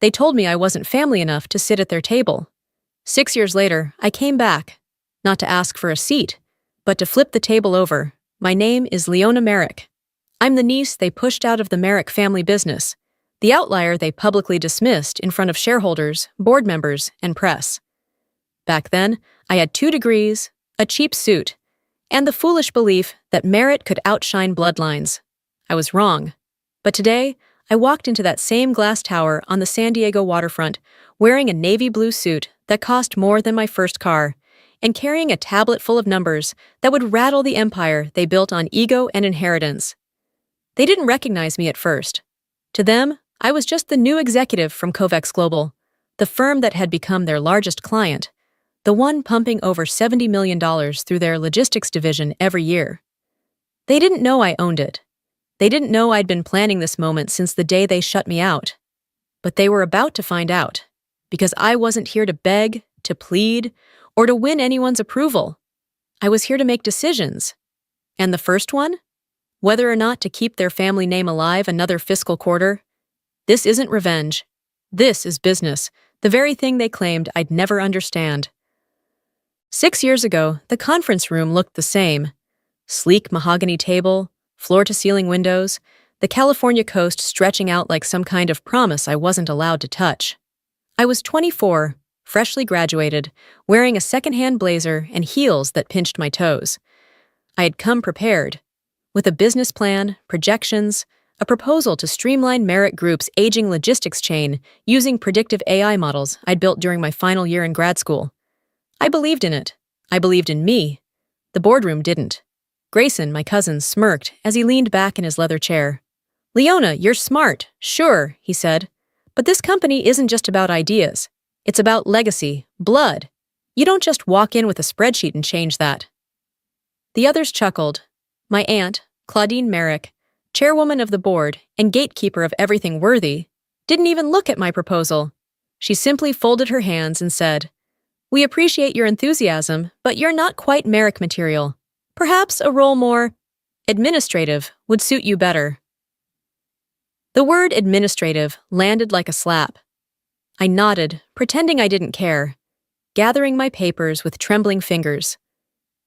They told me I wasn't family enough to sit at their table. 6 years later, I came back, not to ask for a seat, but to flip the table over. My name is Leona Merrick. I'm the niece they pushed out of the Merrick family business, the outlier they publicly dismissed in front of shareholders, board members, and press. Back then, I had 2 degrees, a cheap suit, and the foolish belief that merit could outshine bloodlines. I was wrong. But today, I walked into that same glass tower on the San Diego waterfront wearing a navy blue suit that cost more than my first car, and carrying a tablet full of numbers that would rattle the empire they built on ego and inheritance. They didn't recognize me at first. To them, I was just the new executive from Kovex Global, the firm that had become their largest client, the one pumping over $70 million through their logistics division every year. They didn't know I owned it. They didn't know I'd been planning this moment since the day they shut me out. But they were about to find out, because I wasn't here to beg, to plead, or to win anyone's approval. I was here to make decisions. And the first one? Whether or not to keep their family name alive another fiscal quarter. This isn't revenge. This is business, the very thing they claimed I'd never understand. 6 years ago, the conference room looked the same. Sleek mahogany table, floor-to-ceiling windows, the California coast stretching out like some kind of promise I wasn't allowed to touch. I was 24, freshly graduated, wearing a second-hand blazer and heels that pinched my toes. I had come prepared, with a business plan, projections, a proposal to streamline Merrick Group's aging logistics chain using predictive AI models I'd built during my final year in grad school. I believed in it. I believed in me. The boardroom didn't. Grayson, my cousin, smirked as he leaned back in his leather chair. "Leona, you're smart, sure," he said. "But this company isn't just about ideas. It's about legacy, blood. You don't just walk in with a spreadsheet and change that." The others chuckled. My aunt, Claudine Merrick, chairwoman of the board and gatekeeper of everything worthy, didn't even look at my proposal. She simply folded her hands and said, "We appreciate your enthusiasm, but you're not quite Merrick material. Perhaps a role more administrative would suit you better." The word administrative landed like a slap. I nodded, pretending I didn't care, gathering my papers with trembling fingers.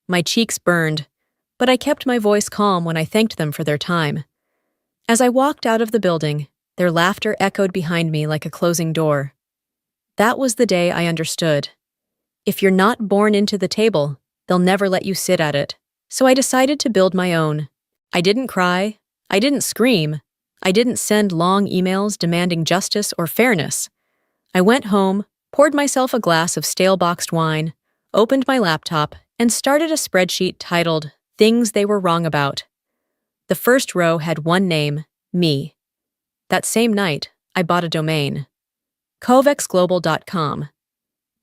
My cheeks burned, but I kept my voice calm when I thanked them for their time. As I walked out of the building, their laughter echoed behind me like a closing door. That was the day I understood. If you're not born into the table, they'll never let you sit at it. So I decided to build my own. I didn't cry. I didn't scream. I didn't send long emails demanding justice or fairness. I went home, poured myself a glass of stale boxed wine, opened my laptop, and started a spreadsheet titled Things They Were Wrong About. The first row had one name, me. That same night, I bought a domain. kovexglobal.com.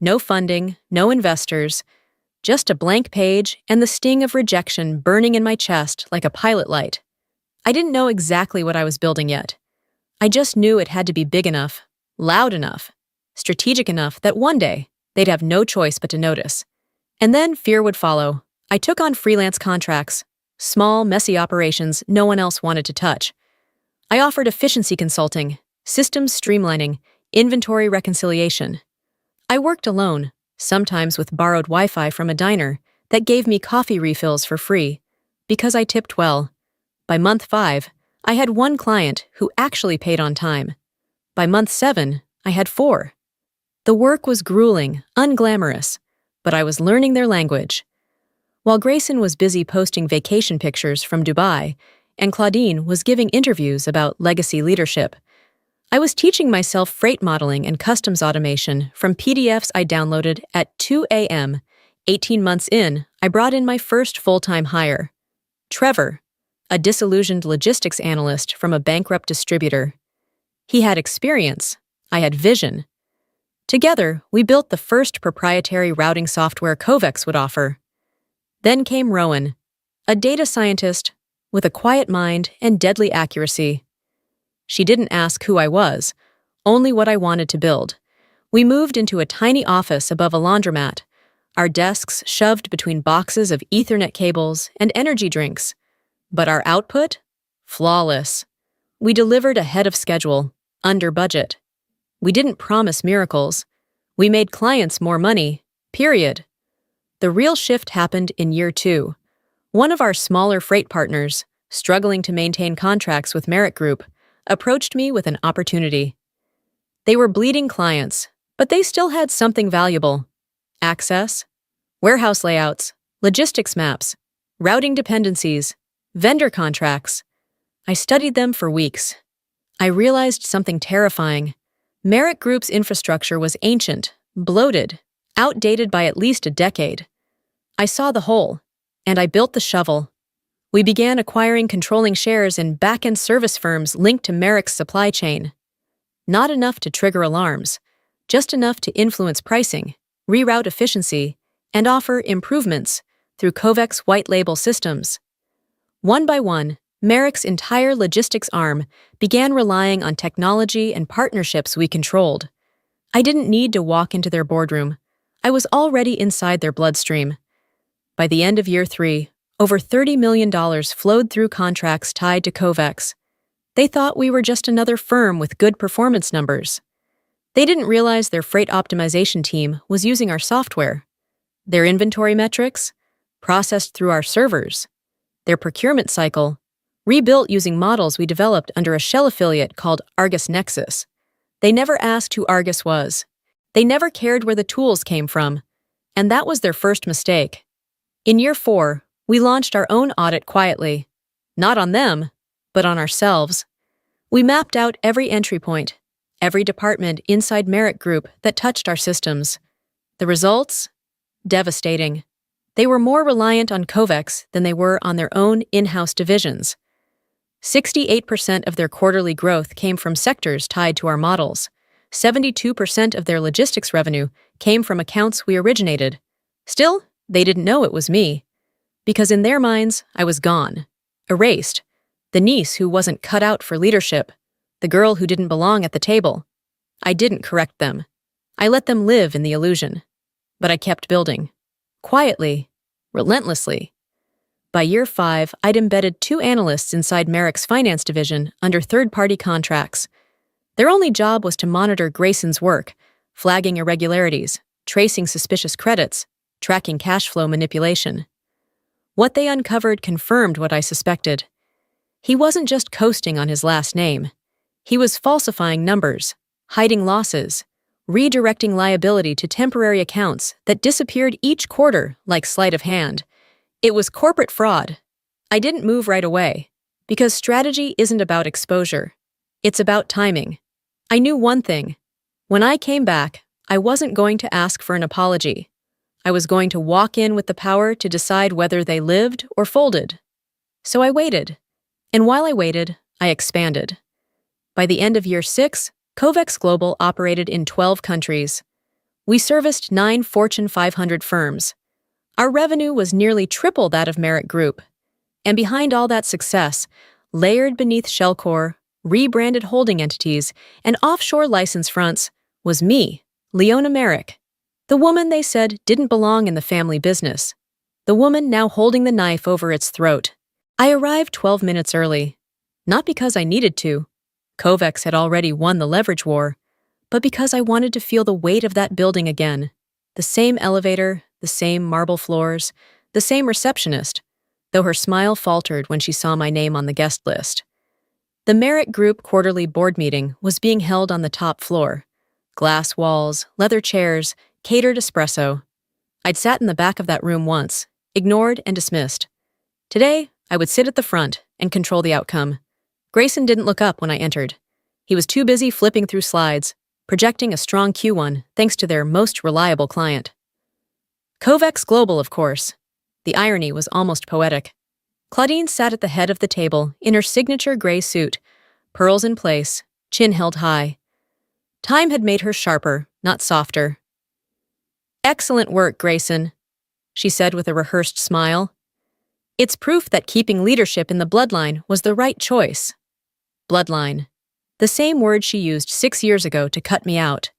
No funding, no investors, just a blank page and the sting of rejection burning in my chest like a pilot light. I didn't know exactly what I was building yet. I just knew it had to be big enough, loud enough, strategic enough that one day they'd have no choice but to notice. And then fear would follow. I took on freelance contracts, small, messy operations no one else wanted to touch. I offered efficiency consulting, systems streamlining, inventory reconciliation. I worked alone, sometimes with borrowed Wi-Fi from a diner that gave me coffee refills for free, because I tipped well. By month 5, I had 1 client who actually paid on time. By month 7, I had 4. The work was grueling, unglamorous, but I was learning their language. While Grayson was busy posting vacation pictures from Dubai, and Claudine was giving interviews about legacy leadership, I was teaching myself freight modeling and customs automation from PDFs I downloaded at 2 a.m. 18 months in, I brought in my first full-time hire. Trevor, a disillusioned logistics analyst from a bankrupt distributor. He had experience. I had vision. Together, we built the first proprietary routing software Kovex would offer. Then came Rowan, a data scientist with a quiet mind and deadly accuracy. She didn't ask who I was, only what I wanted to build. We moved into a tiny office above a laundromat, our desks shoved between boxes of Ethernet cables and energy drinks. But our output? Flawless. We delivered ahead of schedule, under budget. We didn't promise miracles. We made clients more money, period. The real shift happened in year 2. One of our smaller freight partners, struggling to maintain contracts with Merrick Group, approached me with an opportunity. They were bleeding clients, but they still had something valuable: access, warehouse layouts, logistics maps, routing dependencies, vendor contracts. I studied them for weeks. I realized something terrifying. Merrick Group's infrastructure was ancient, bloated, outdated by at least a decade. I saw the hole, and I built the shovel. We began acquiring controlling shares in back-end service firms linked to Merrick's supply chain. Not enough to trigger alarms, just enough to influence pricing, reroute efficiency, and offer improvements through Kovacs white label systems. One by one, Merrick's entire logistics arm began relying on technology and partnerships we controlled. I didn't need to walk into their boardroom. I was already inside their bloodstream. By the end of year 3, over $30 million flowed through contracts tied to Kovacs. They thought we were just another firm with good performance numbers. They didn't realize their freight optimization team was using our software. Their inventory metrics, processed through our servers. Their procurement cycle, rebuilt using models we developed under a shell affiliate called Argus Nexus. They never asked who Argus was. They never cared where the tools came from. And that was their first mistake. In year 4, we launched our own audit quietly. Not on them, but on ourselves. We mapped out every entry point, every department inside Merrick Group that touched our systems. The results? Devastating. They were more reliant on Kovacs than they were on their own in-house divisions. 68% of their quarterly growth came from sectors tied to our models. 72% of their logistics revenue came from accounts we originated. Still, they didn't know it was me. Because in their minds, I was gone. Erased. The niece who wasn't cut out for leadership. The girl who didn't belong at the table. I didn't correct them. I let them live in the illusion. But I kept building. Quietly. Relentlessly. By year 5, I'd embedded 2 analysts inside Merrick's finance division under third-party contracts. Their only job was to monitor Grayson's work, flagging irregularities, tracing suspicious credits, tracking cash flow manipulation. What they uncovered confirmed what I suspected. He wasn't just coasting on his last name. He was falsifying numbers, hiding losses, redirecting liability to temporary accounts that disappeared each quarter like sleight of hand. It was corporate fraud. I didn't move right away, because strategy isn't about exposure. It's about timing. I knew one thing. When I came back, I wasn't going to ask for an apology. I was going to walk in with the power to decide whether they lived or folded. So I waited. And while I waited, I expanded. By the end of year 6, Kovacs Global operated in 12 countries. We serviced 9 Fortune 500 firms. Our revenue was nearly triple that of Merrick Group. And behind all that success, layered beneath shellcore, rebranded holding entities, and offshore license fronts, was me, Leona Merrick. The woman they said didn't belong in the family business. The woman now holding the knife over its throat. I arrived 12 minutes early. Not because I needed to. Kovacs had already won the leverage war. But because I wanted to feel the weight of that building again. The same elevator, the same marble floors, the same receptionist, though her smile faltered when she saw my name on the guest list. The Merrick Group quarterly board meeting was being held on the top floor. Glass walls, leather chairs, catered espresso. I'd sat in the back of that room once, ignored and dismissed. Today, I would sit at the front and control the outcome. Grayson didn't look up when I entered. He was too busy flipping through slides, projecting a strong Q1 thanks to their most reliable client. Kovacs Global, of course. The irony was almost poetic. Claudine sat at the head of the table in her signature gray suit, pearls in place, chin held high. Time had made her sharper, not softer. "Excellent work, Grayson," she said with a rehearsed smile. "It's proof that keeping leadership in the bloodline was the right choice." Bloodline. The same word she used 6 years ago to cut me out.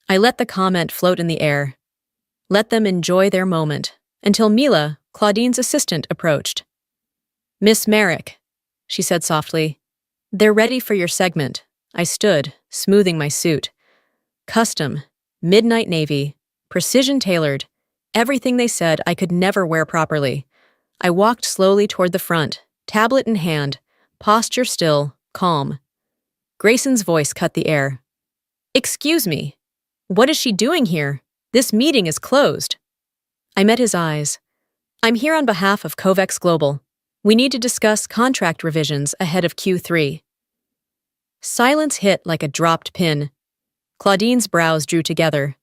I let the comment float in the air. Let them enjoy their moment, until Mila, Claudine's assistant, approached. "Miss Merrick," she said softly. "They're ready for your segment." I stood, smoothing my suit. Custom, midnight navy, precision tailored, everything they said I could never wear properly. I walked slowly toward the front, tablet in hand, posture still, calm. Grayson's voice cut the air. "Excuse me. What is she doing here? This meeting is closed." I met his eyes. "I'm here on behalf of Kovex Global. We need to discuss contract revisions ahead of Q3. Silence hit like a dropped pin. Claudine's brows drew together.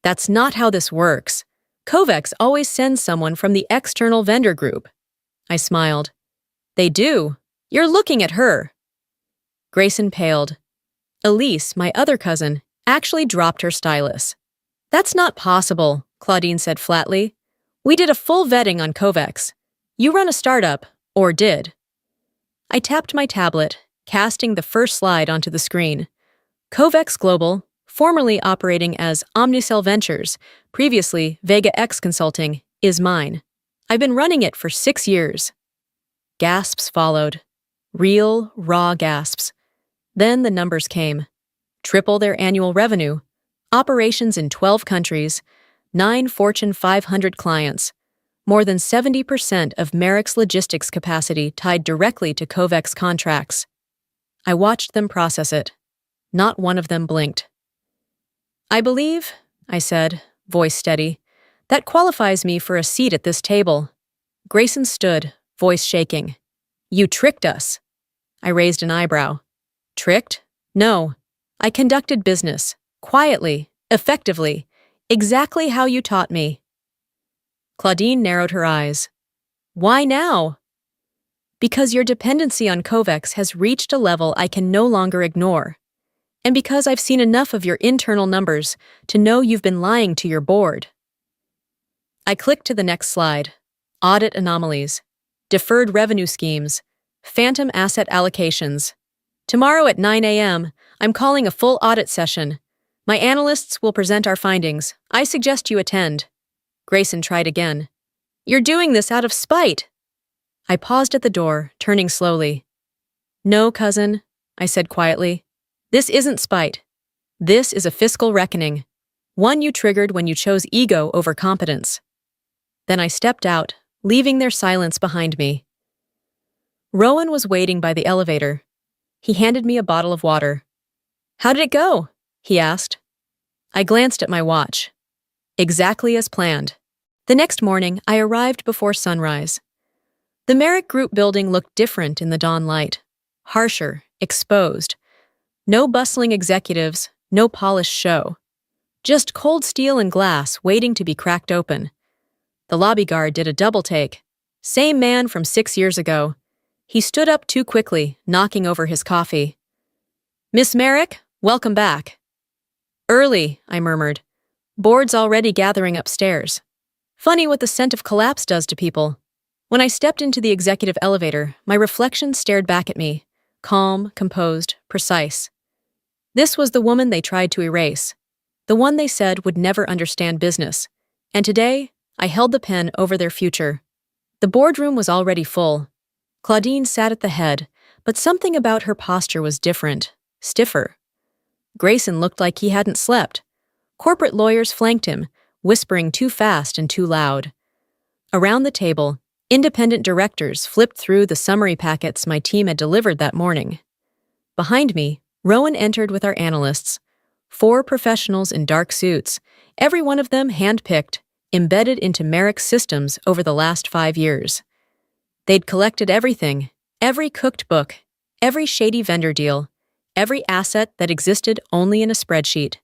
"That's not how this works. Kovex always sends someone from the external vendor group." I smiled. "They do. You're looking at her." Grayson paled. Elise, my other cousin, actually dropped her stylus. "That's not possible," Claudine said flatly. "We did a full vetting on Kovex. You run a startup, or did." I tapped my tablet, casting the first slide onto the screen. Kovex Global, formerly operating as Omnicell Ventures, previously Vega X Consulting, is mine. I've been running it for 6 years. Gasps followed. Real, raw gasps. Then the numbers came. Triple their annual revenue. Operations in 12 countries. 9 Fortune 500 clients. More than 70% of Merrick's logistics capacity tied directly to Kovex contracts. I watched them process it. Not one of them blinked. "I believe," I said, voice steady, "that qualifies me for a seat at this table." Grayson stood, voice shaking. "You tricked us." I raised an eyebrow. "Tricked? No. I conducted business, quietly, effectively, exactly how you taught me." Claudine narrowed her eyes. "Why now?" "Because your dependency on Kovex has reached a level I can no longer ignore. And because I've seen enough of your internal numbers to know you've been lying to your board." I clicked to the next slide. Audit anomalies. Deferred revenue schemes. Phantom asset allocations. "Tomorrow at 9 a.m., I'm calling a full audit session. My analysts will present our findings. I suggest you attend." Grayson tried again. "You're doing this out of spite." I paused at the door, turning slowly. "No, cousin," I said quietly. "This isn't spite. This is a fiscal reckoning. One you triggered when you chose ego over competence." Then I stepped out, leaving their silence behind me. Rowan was waiting by the elevator. He handed me a bottle of water. "How did it go?" he asked. I glanced at my watch. Exactly as planned. The next morning, I arrived before sunrise. The Merrick Group building looked different in the dawn light. Harsher, exposed. No bustling executives, no polished show. Just cold steel and glass waiting to be cracked open. The lobby guard did a double take. Same man from 6 years ago. He stood up too quickly, knocking over his coffee. "Miss Merrick, welcome back." "Early," I murmured. "Board's already gathering upstairs." Funny what the scent of collapse does to people. When I stepped into the executive elevator, my reflection stared back at me. Calm, composed, precise. This was the woman they tried to erase. The one they said would never understand business. And today, I held the pen over their future. The boardroom was already full. Claudine sat at the head, but something about her posture was different, stiffer. Grayson looked like he hadn't slept. Corporate lawyers flanked him, whispering too fast and too loud. Around the table, independent directors flipped through the summary packets my team had delivered that morning. Behind me, Rowan entered with our analysts. 4 professionals in dark suits, every one of them hand-picked, embedded into Merrick's systems over the last 5 years. They'd collected everything, every cooked book, every shady vendor deal, every asset that existed only in a spreadsheet.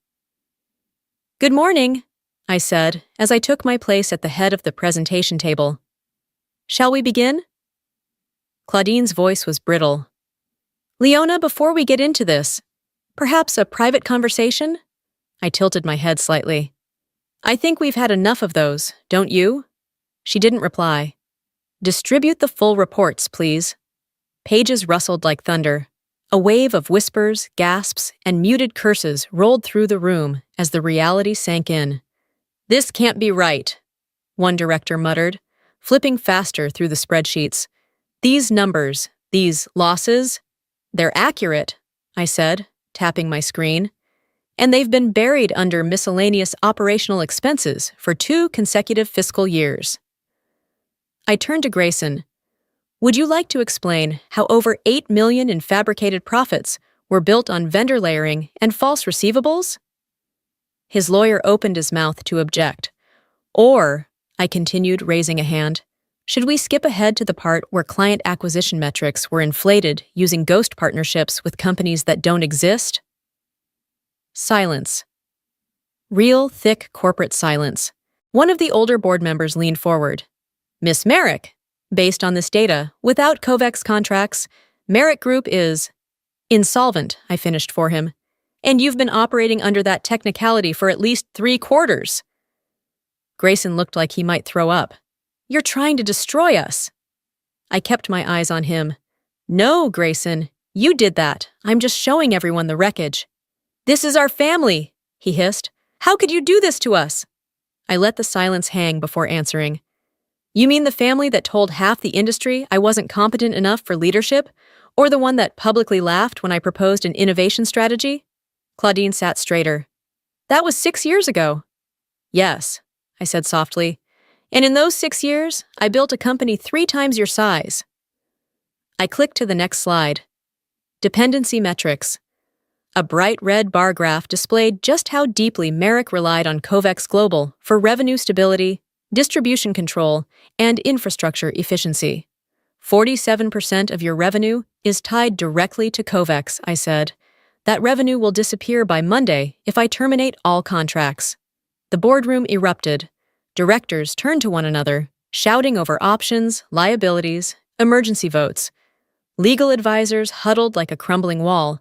"Good morning," I said as I took my place at the head of the presentation table. "Shall we begin?" Claudine's voice was brittle. "Leona, before we get into this, perhaps a private conversation?" I tilted my head slightly. "I think we've had enough of those, don't you?" She didn't reply. "Distribute the full reports, please." Pages rustled like thunder. A wave of whispers, gasps, and muted curses rolled through the room as the reality sank in. "This can't be right," one director muttered, flipping faster through the spreadsheets. "These numbers, these losses, they're accurate," I said, tapping my screen. and they've been buried under miscellaneous operational expenses for 2 consecutive fiscal years. I turned to Grayson. Would you like to explain how over $8 million in fabricated profits were built on vendor layering and false receivables? His lawyer opened his mouth to object. Or, I continued, raising a hand, should we skip ahead to the part where client acquisition metrics were inflated using ghost partnerships with companies that don't exist? Silence. Real, thick corporate silence. One of the older board members leaned forward. Miss Merrick, based on this data, without Kovacs contracts, Merrick Group is insolvent, I finished for him. And you've been operating under that technicality for at least 3 quarters. Grayson looked like he might throw up. You're trying to destroy us. I kept my eyes on him. No, Grayson, you did that. I'm just showing everyone the wreckage. This is our family, he hissed. How could you do this to us? I let the silence hang before answering. You mean the family that told half the industry I wasn't competent enough for leadership, or the one that publicly laughed when I proposed an innovation strategy? Claudine sat straighter. That was 6 years ago. Yes, I said softly. And in those 6 years, I built a company 3 times your size. I clicked to the next slide. Dependency metrics. A bright red bar graph displayed just how deeply Merrick relied on Kovacs Global for revenue stability, distribution control, and infrastructure efficiency. 47% of your revenue is tied directly to Kovacs, I said. That revenue will disappear by Monday if I terminate all contracts. The boardroom erupted. Directors turned to one another, shouting over options, liabilities, emergency votes. Legal advisors huddled like a crumbling wall.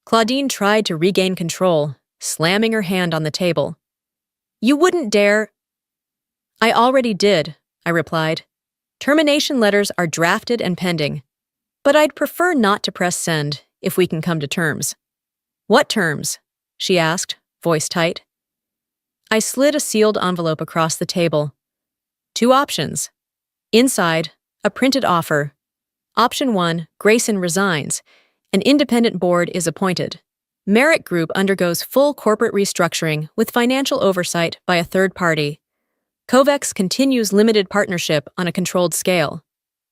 Claudine tried to regain control, slamming her hand on the table. You wouldn't dare. I already did, I replied. Termination letters are drafted and pending. But I'd prefer not to press send if we can come to terms. What terms? She asked, voice tight. I slid a sealed envelope across the table. 2 options. Inside, a printed offer. Option 1, Grayson resigns. An independent board is appointed. Merrick Group undergoes full corporate restructuring with financial oversight by a third party. Kovacs continues limited partnership on a controlled scale.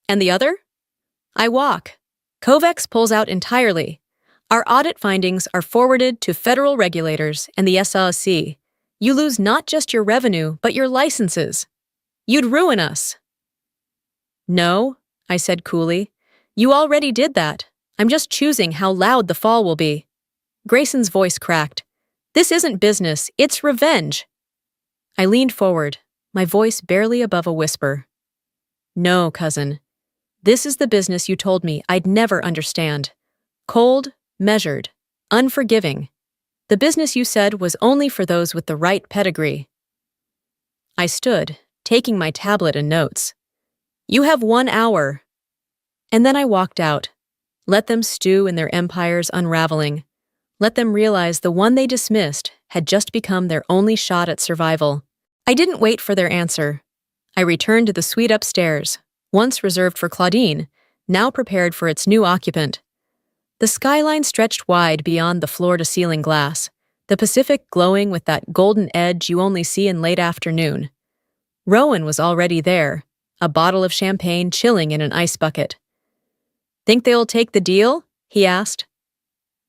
And the other? I walk. Kovacs pulls out entirely. Our audit findings are forwarded to federal regulators and the SEC. You lose not just your revenue, but your licenses. You'd ruin us. No, I said coolly. You already did that. I'm just choosing how loud the fall will be. Grayson's voice cracked. This isn't business, it's revenge. I leaned forward, my voice barely above a whisper. No, cousin. This is the business you told me I'd never understand. Cold, measured, unforgiving. The business you said was only for those with the right pedigree. I stood, taking my tablet and notes. You have 1 hour. And then I walked out. Let them stew in their empire's unraveling. Let them realize the one they dismissed had just become their only shot at survival. I didn't wait for their answer. I returned to the suite upstairs, once reserved for Claudine, now prepared for its new occupant. The skyline stretched wide beyond the floor-to-ceiling glass, the Pacific glowing with that golden edge you only see in late afternoon. Rowan was already there, a bottle of champagne chilling in an ice bucket. Think they'll take the deal? He asked.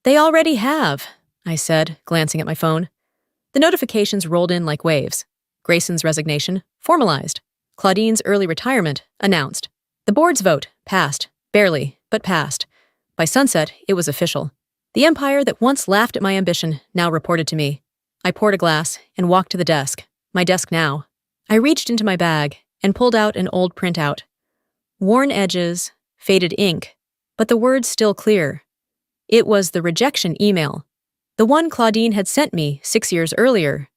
They already have, I said, glancing at my phone. The notifications rolled in like waves. Grayson's resignation, formalized. Claudine's early retirement, announced. The board's vote, passed. Barely, but passed. By sunset, it was official. The empire that once laughed at my ambition now reported to me. I poured a glass and walked to the desk, my desk now. I reached into my bag and pulled out an old printout. Worn edges, faded ink, but the words still clear. It was the rejection email, the one Claudine had sent me 6 years earlier.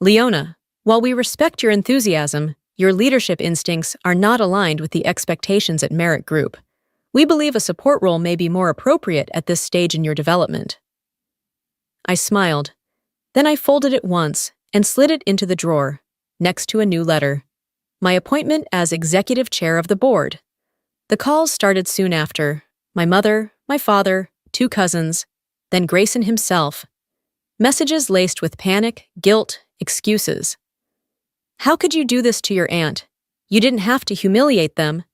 Leona, while we respect your enthusiasm, your leadership instincts are not aligned with the expectations at Merrick Group. We believe a support role may be more appropriate at this stage in your development. I smiled. Then I folded it once and slid it into the drawer, next to a new letter. My appointment as executive chair of the board. The calls started soon after. My mother, my father, 2 cousins, then Grayson himself. Messages laced with panic, guilt, excuses. How could you do this to your aunt? You didn't have to humiliate them.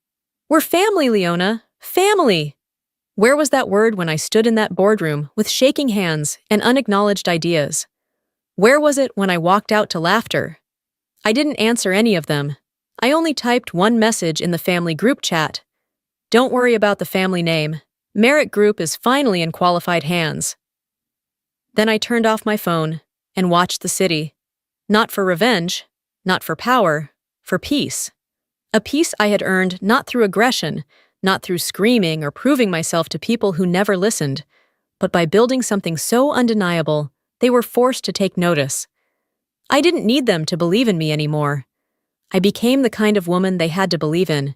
We're family, Leona. Family! Where was that word when I stood in that boardroom with shaking hands and unacknowledged ideas? Where was it when I walked out to laughter? I didn't answer any of them. I only typed one message in the family group chat. Don't worry about the family name. Merrick Group is finally in qualified hands. Then I turned off my phone and watched the city. Not for revenge, not for power, for peace. A peace I had earned not through aggression, not through screaming or proving myself to people who never listened, but by building something so undeniable they were forced to take notice. I didn't need them to believe in me anymore. I became the kind of woman they had to believe in,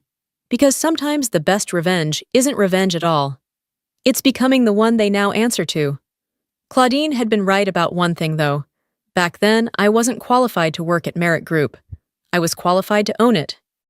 because sometimes the best revenge isn't revenge at all. It's becoming the one they now answer to. Claudine had been right about one thing, though. Back then, I wasn't qualified to work at Merrick Group. I was qualified to own it,